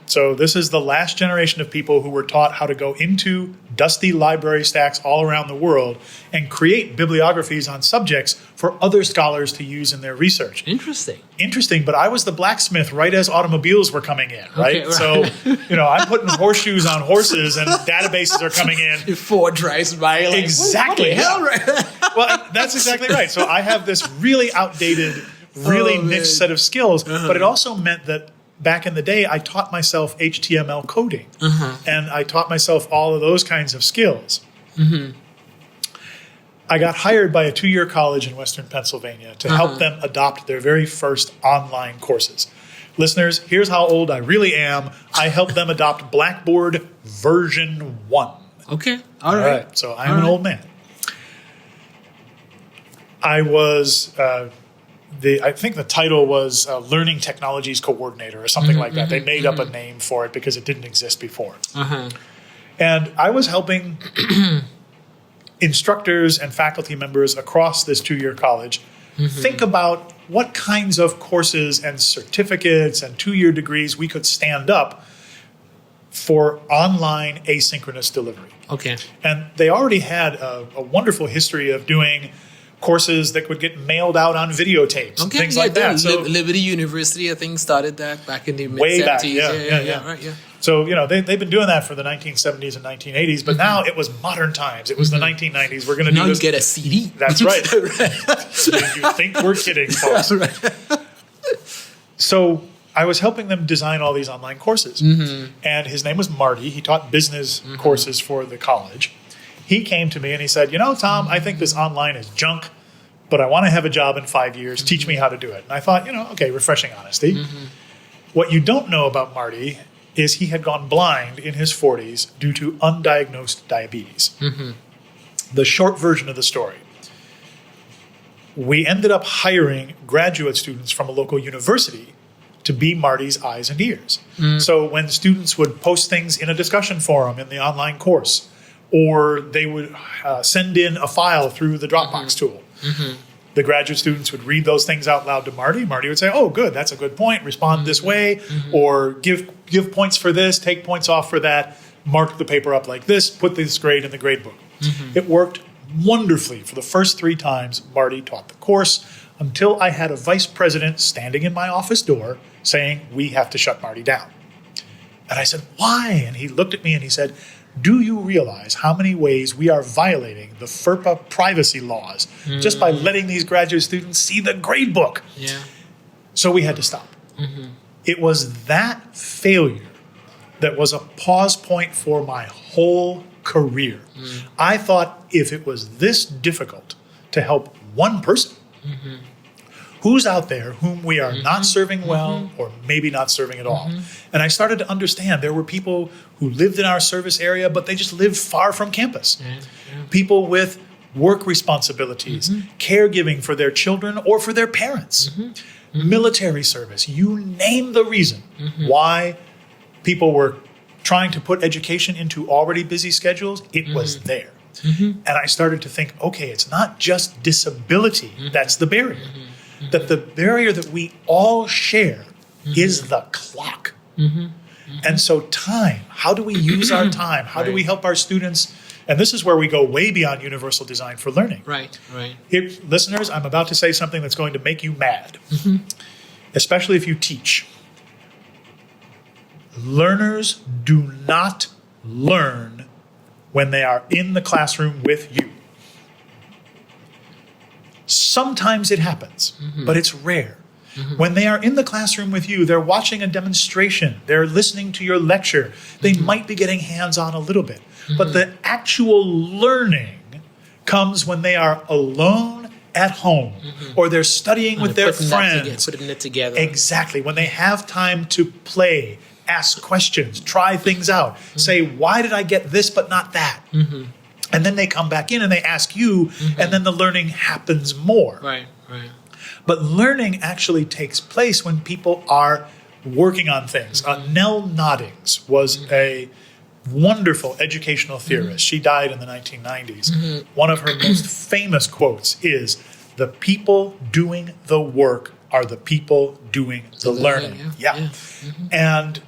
So this is the last generation of people who were taught how to go into dusty library stacks all around the world and create bibliographies on subjects for other scholars to use in their research. Interesting, but I was the blacksmith right as automobiles were coming in, right? So, I'm putting horseshoes on horses and databases are coming in. Ford drives by. Like, exactly. Well, that's exactly right. So I have this really outdated, really niche set of skills, but it also meant that back in the day, I taught myself HTML coding, and I taught myself all of those kinds of skills. I got hired by a 2-year college in Western Pennsylvania to help them adopt their very first online courses. Listeners, here's how old I really am. I helped them adopt Blackboard version 1. Okay, all right. So I'm an old man. I was... I think the title was Learning Technologies Coordinator or something like that. They made up a name for it because it didn't exist before. And I was helping instructors and faculty members across this 2-year college think about what kinds of courses and certificates and 2-year degrees we could stand up for online asynchronous delivery. And they already had a wonderful history of doing courses that would get mailed out on videotapes and things like that. So Liberty University, I think, started that back in the mid-70s. So, they've been doing that for the 1970s and 1980s, but now it was modern times. It was the 1990s. We're going to do this. Now you get a CD. That's right. You think we're kidding, folks. So I was helping them design all these online courses. And his name was Marty. He taught business courses for the college. He came to me and he said, Tom, I think this online is junk, but I want to have a job in 5 years. Teach me how to do it. And I thought, okay, refreshing honesty. What you don't know about Marty is he had gone blind in his 40s due to undiagnosed diabetes. The short version of the story. We ended up hiring graduate students from a local university to be Marty's eyes and ears. So when students would post things in a discussion forum in the online course, or they would send in a file through the Dropbox tool, the graduate students would read those things out loud to Marty. Marty would say, oh, good, that's a good point. Respond this way, or give points for this, take points off for that, mark the paper up like this, put this grade in the grade book. It worked wonderfully for the first 3 times Marty taught the course, until I had a vice president standing in my office door saying, we have to shut Marty down. And I said, why? And he looked at me and he said, do you realize how many ways we are violating the FERPA privacy laws just by letting these graduate students see the grade book? So we had to stop. It was that failure that was a pause point for my whole career. I thought if it was this difficult to help one person, who's out there whom we are not serving well or maybe not serving at all. And I started to understand there were people who lived in our service area, but they just lived far from campus. People with work responsibilities, caregiving for their children or for their parents, military service, you name the reason why people were trying to put education into already busy schedules, it was there. And I started to think, okay, it's not just disability that's the barrier. That the barrier that we all share is the clock. And so time, how do we use our time? How do we help our students? And this is where we go way beyond universal design for learning. Here, listeners, I'm about to say something that's going to make you mad, especially if you teach. Learners do not learn when they are in the classroom with you. Sometimes it happens, but it's rare. When they are in the classroom with you, they're watching a demonstration, they're listening to your lecture, they might be getting hands-on a little bit. But the actual learning comes when they are alone at home, or they're studying with their friends. Putting it together. Exactly. When they have time to play, ask questions, try things out, say, why did I get this but not that? And then they come back in and they ask you, and then the learning happens more. But learning actually takes place when people are working on things. Nell Noddings was a wonderful educational theorist. She died in the 1990s. One of her most famous quotes is, the people doing the work are the people doing the learning. And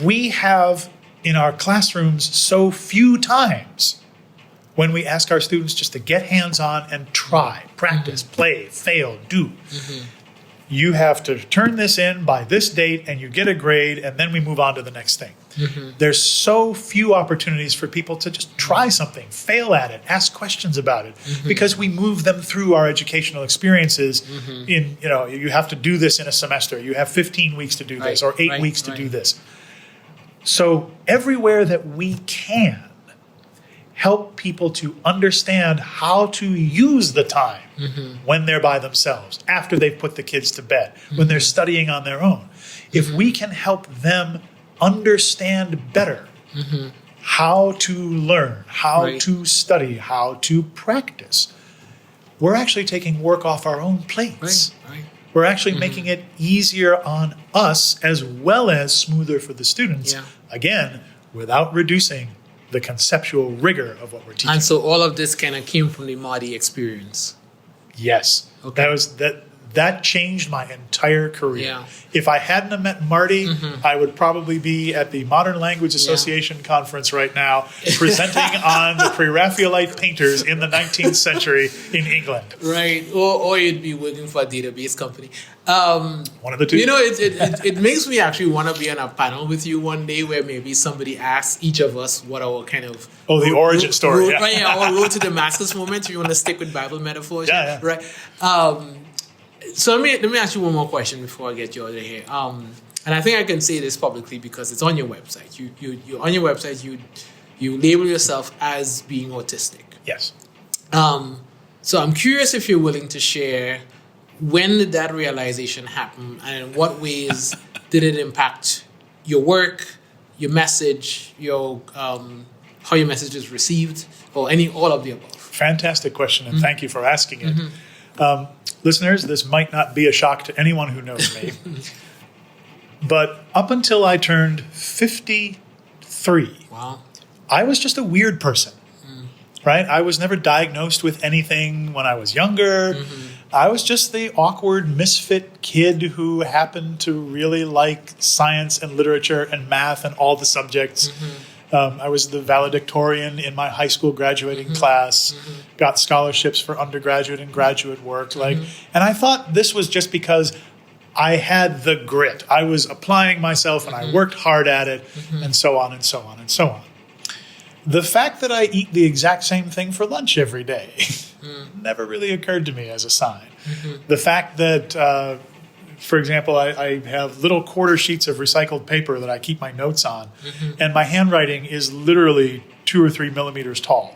we have in our classrooms so few times when we ask our students just to get hands-on and try, practice, play, fail, do. You have to turn this in by this date and you get a grade, and then we move on to the next thing. There's so few opportunities for people to just try something, fail at it, ask questions about it, because we move them through our educational experiences in, you have to do this in a semester. You have 15 weeks to do this or 8 weeks to do this. So everywhere that we can, help people to understand how to use the time when they're by themselves, after they've put the kids to bed, when they're studying on their own. If we can help them understand better how to learn, how to study, how to practice, we're actually taking work off our own plates. We're actually making it easier on us as well as smoother for the students, again, without reducing the conceptual rigor of what we're teaching. And so all of this kind of came from the Marty experience. Yes. That changed my entire career. If I hadn't have met Marty, I would probably be at the Modern Language Association conference right now, presenting on the Pre-Raphaelite painters in the 19th century in England. Or you'd be working for a database company. One of the two. It makes me actually want to be on a panel with you one day where maybe somebody asks each of us what our kind of... the origin story. Or road to Damascus moment, if you want to stick with Bible metaphors. So let me ask you one more question before I get you out of here. And I think I can say this publicly because it's on your website. You on your website you label yourself as being autistic. Yes. So I'm curious if you're willing to share, when did that realization happen, and in what ways did it impact your work, your message, your how your message is received, or all of the above? Fantastic question, and thank you for asking it. Listeners, this might not be a shock to anyone who knows me, but up until I turned 53, Wow. I was just a weird person, right? I was never diagnosed with anything when I was younger. I was just the awkward misfit kid who happened to really like science and literature and math and all the subjects. I was the valedictorian in my high school graduating class, got scholarships for undergraduate and graduate work. And I thought this was just because I had the grit. I was applying myself and I worked hard at it, and so on and so on and so on. The fact that I eat the exact same thing for lunch every day never really occurred to me as a sign. The fact that, for example, I have little quarter sheets of recycled paper that I keep my notes on, and my handwriting is literally 2 or 3 millimeters tall.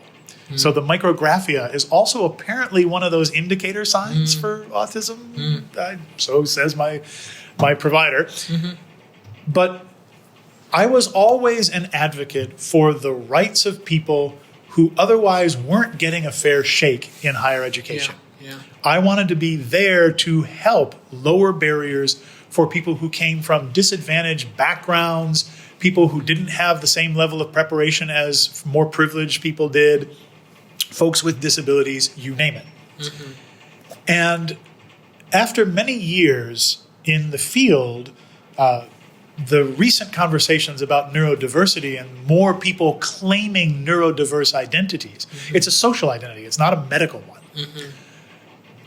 So the micrographia is also apparently one of those indicator signs for autism. So says my provider. But I was always an advocate for the rights of people who otherwise weren't getting a fair shake in higher education. Yeah. I wanted to be there to help lower barriers for people who came from disadvantaged backgrounds, people who didn't have the same level of preparation as more privileged people did, folks with disabilities, you name it. And after many years in the field, the recent conversations about neurodiversity and more people claiming neurodiverse identities, it's a social identity, it's not a medical one.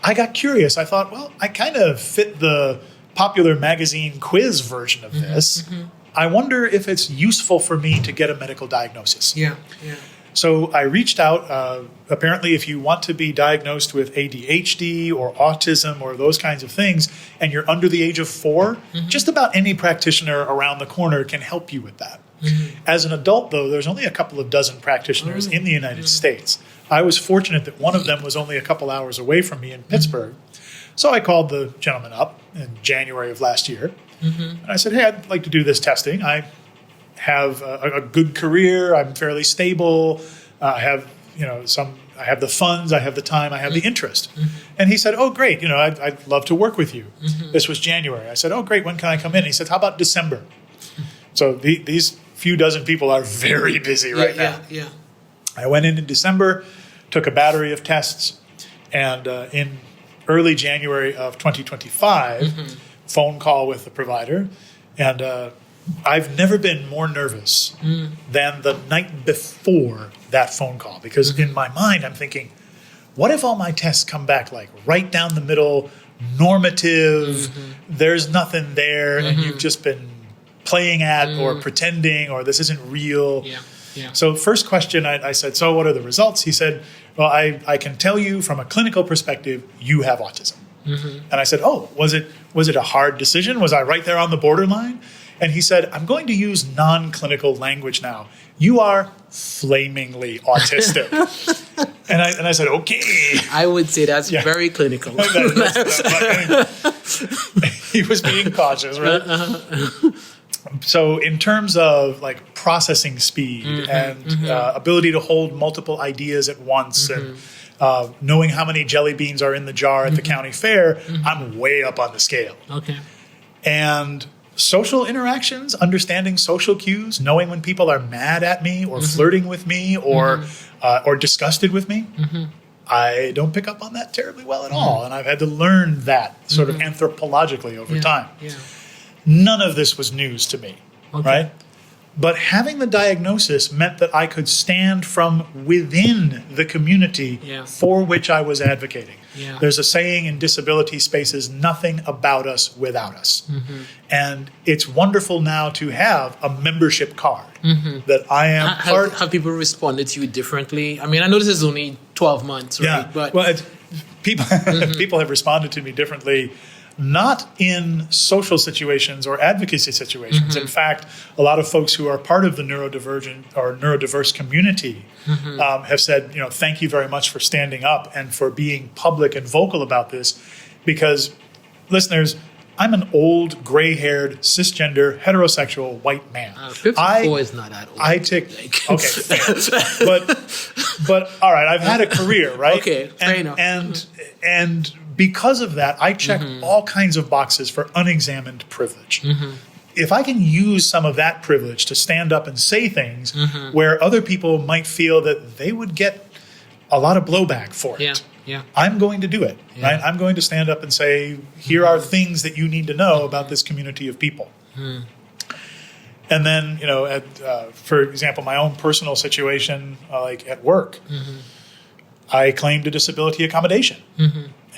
I got curious. I thought, well, I kind of fit the popular magazine quiz version of this. I wonder if it's useful for me to get a medical diagnosis. So I reached out. Apparently, if you want to be diagnosed with ADHD or autism or those kinds of things, and you're under the age of 4, just about any practitioner around the corner can help you with that. As an adult, though, there's only a couple of dozen practitioners in the United States. I was fortunate that one of them was only a couple hours away from me in Pittsburgh. So I called the gentleman up in January of last year. And I said, hey, I'd like to do this testing. I have a good career. I'm fairly stable. I have, I have the funds. I have the time. I have the interest. And he said, oh, great. I'd love to work with you. This was January. I said, oh, great. When can I come in? He said, how about December? So these few dozen people are very busy right now. I went in December, took a battery of tests, and in early January of 2025, phone call with the provider, and I've never been more nervous than the night before that phone call, because in my mind I'm thinking, what if all my tests come back like right down the middle, normative, there's nothing there, and you've just been playing at or pretending, or this isn't real. So first question, I said, so what are the results? He said, well, I can tell you from a clinical perspective, you have autism. And I said, oh, was it a hard decision? Was I right there on the borderline? And he said, I'm going to use non-clinical language now. You are flamingly autistic. and I said, okay. I would say that's very clinical. He was being cautious, right? So in terms of like processing speed and ability to hold multiple ideas at once and knowing how many jelly beans are in the jar at the county fair, I'm way up on the scale. And social interactions, understanding social cues, knowing when people are mad at me or flirting with me or disgusted with me, I don't pick up on that terribly well at all. And I've had to learn that sort of anthropologically over time. None of this was news to me, right? But having the diagnosis meant that I could stand from within the community for which I was advocating. There's a saying in disability spaces, nothing about us without us. And it's wonderful now to have a membership card that I am part of. Have people responded to you differently? I mean, I know this is only 12 months, right? But well, people people have responded to me differently, not in social situations or advocacy situations. In fact, a lot of folks who are part of the neurodivergent or neurodiverse community have said, thank you very much for standing up and for being public and vocal about this, because listeners, I'm an old, gray-haired, cisgender, heterosexual white man. 54 is not that old. But all right, I've had a career, right? Okay, fair enough. And because of that, I check all kinds of boxes for unexamined privilege. If I can use some of that privilege to stand up and say things where other people might feel that they would get a lot of blowback for it, I'm going to do it. Right? I'm going to stand up and say, here are things that you need to know about this community of people. And then, for example, my own personal situation, like at work, I claimed a disability accommodation.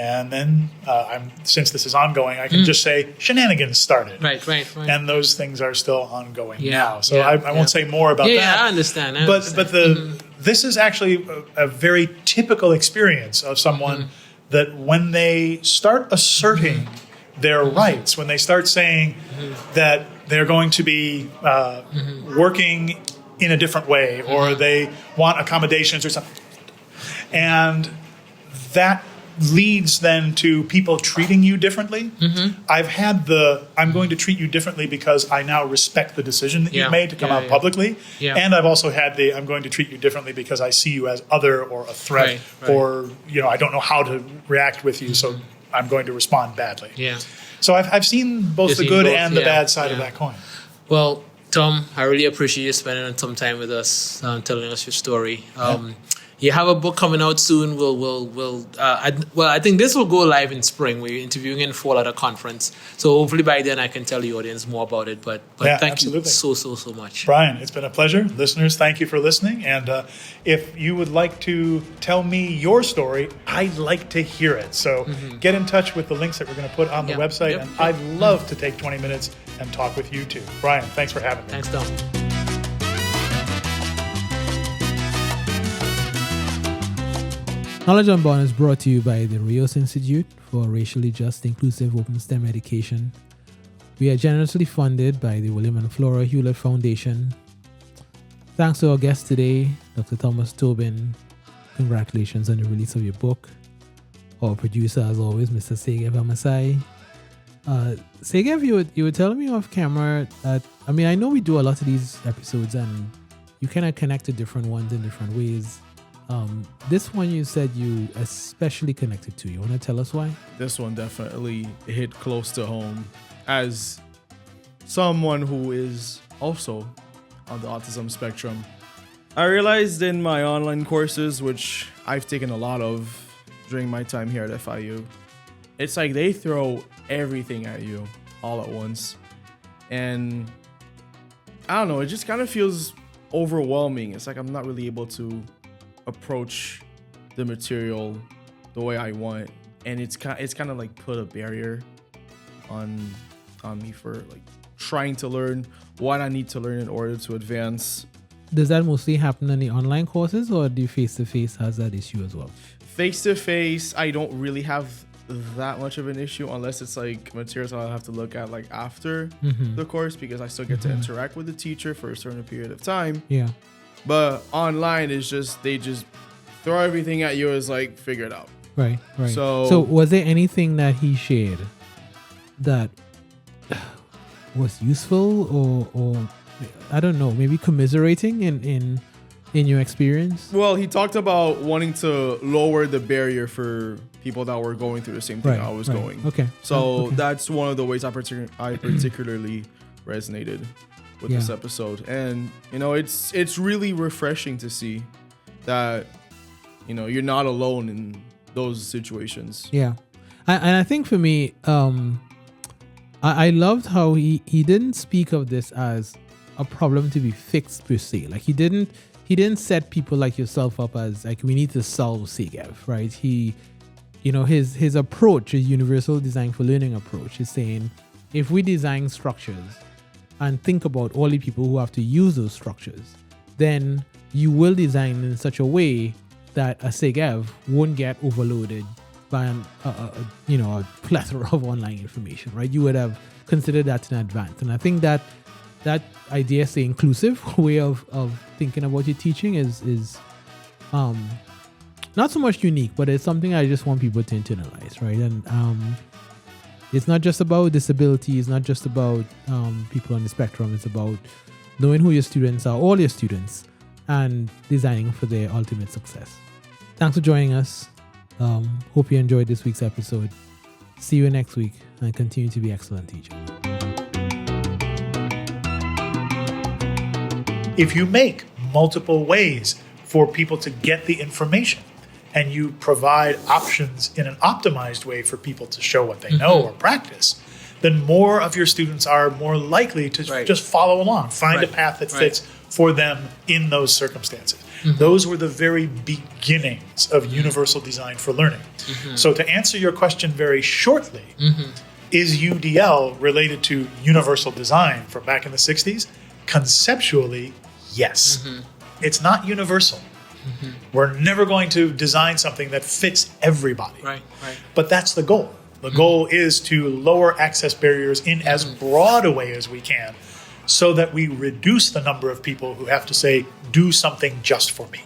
And then, since this is ongoing, I can just say shenanigans started. Right. And those things are still ongoing now. So I won't say more about that. Yeah, I understand. But this is actually a very typical experience of someone that when they start asserting their rights, when they start saying that they're going to be working in a different way, or they want accommodations or something, and that leads then to people treating you differently. I've had I'm going to treat you differently because I now respect the decision that you've made to come out publicly. And I've also had I'm going to treat you differently because I see you as other or a threat, or, I don't know how to react with you, so I'm going to respond badly. So I've seen both the good and the bad side of that coin. Well, Tom, I really appreciate you spending some time with us, telling us your story. You have a book coming out soon. I think this will go live in spring. We're interviewing in fall at a conference. So hopefully by then I can tell the audience more about it. But thank you so much. Brian, it's been a pleasure. Listeners, thank you for listening. And if you would like to tell me your story, I'd like to hear it. So get in touch with the links that we're going to put on the website. And I'd love to take 20 minutes and talk with you too. Brian, thanks for having me. Thanks, Tom. Knowledge Unbound is brought to you by the Rios Institute for Racially Just, Inclusive, Open STEM Education. We are generously funded by the William and Flora Hewlett Foundation. Thanks to our guest today, Dr. Thomas Tobin. Congratulations on the release of your book. Our producer, as always, Mr. Segev Amasai. Segev, you were telling me off camera that, I know we do a lot of these episodes and you kind of connect to different ones in different ways. This one you said you especially connected to. You want to tell us why? This one definitely hit close to home. As someone who is also on the autism spectrum, I realized in my online courses, which I've taken a lot of during my time here at FIU, it's like they throw everything at you all at once. And I don't know, it just kind of feels overwhelming. It's like I'm not really able to approach the material the way I want, and it's kind of like put a barrier on me for like trying to learn what I need to learn in order to advance. Does that mostly happen in the online courses, or do face-to-face has that issue as well? Face-to-face, I don't really have that much of an issue unless it's like materials I'll have to look at like after the course, because I still get to interact with the teacher for a certain period of time. But online is just, they just throw everything at you as like, figure it out. Right. So was there anything that he shared that was useful or I don't know, maybe commiserating in your experience? Well, he talked about wanting to lower the barrier for people that were going through the same thing I was going. Okay. So that's one of the ways I particularly resonated with this episode. And, it's really refreshing to see that, you're not alone in those situations. Yeah. And I think for me, I loved how he didn't speak of this as a problem to be fixed per se. Like he didn't set people like yourself up as like, we need to solve Segev, right? He, his approach, his universal design for learning approach is saying, if we design structures and think about all the people who have to use those structures, then you will design in such a way that a SIGEV won't get overloaded by a plethora of online information, right? You would have considered that in advance. And I think that idea, say inclusive way of thinking about your teaching is not so much unique, but it's something I just want people to internalize, right? And it's not just about disability, it's not just about people on the spectrum, it's about knowing who your students are, all your students, and designing for their ultimate success. Thanks for joining us. Hope you enjoyed this week's episode. See you next week, and continue to be excellent teachers. If you make multiple ways for people to get the information, and you provide options in an optimized way for people to show what they know or practice, then more of your students are more likely to just follow along, find a path that fits for them in those circumstances. Those were the very beginnings of universal design for learning. So to answer your question very shortly, is UDL related to universal design from back in the 60s? Conceptually, yes. It's not universal. We're never going to design something that fits everybody. But that's the goal. The goal is to lower access barriers in as broad a way as we can so that we reduce the number of people who have to say, do something just for me.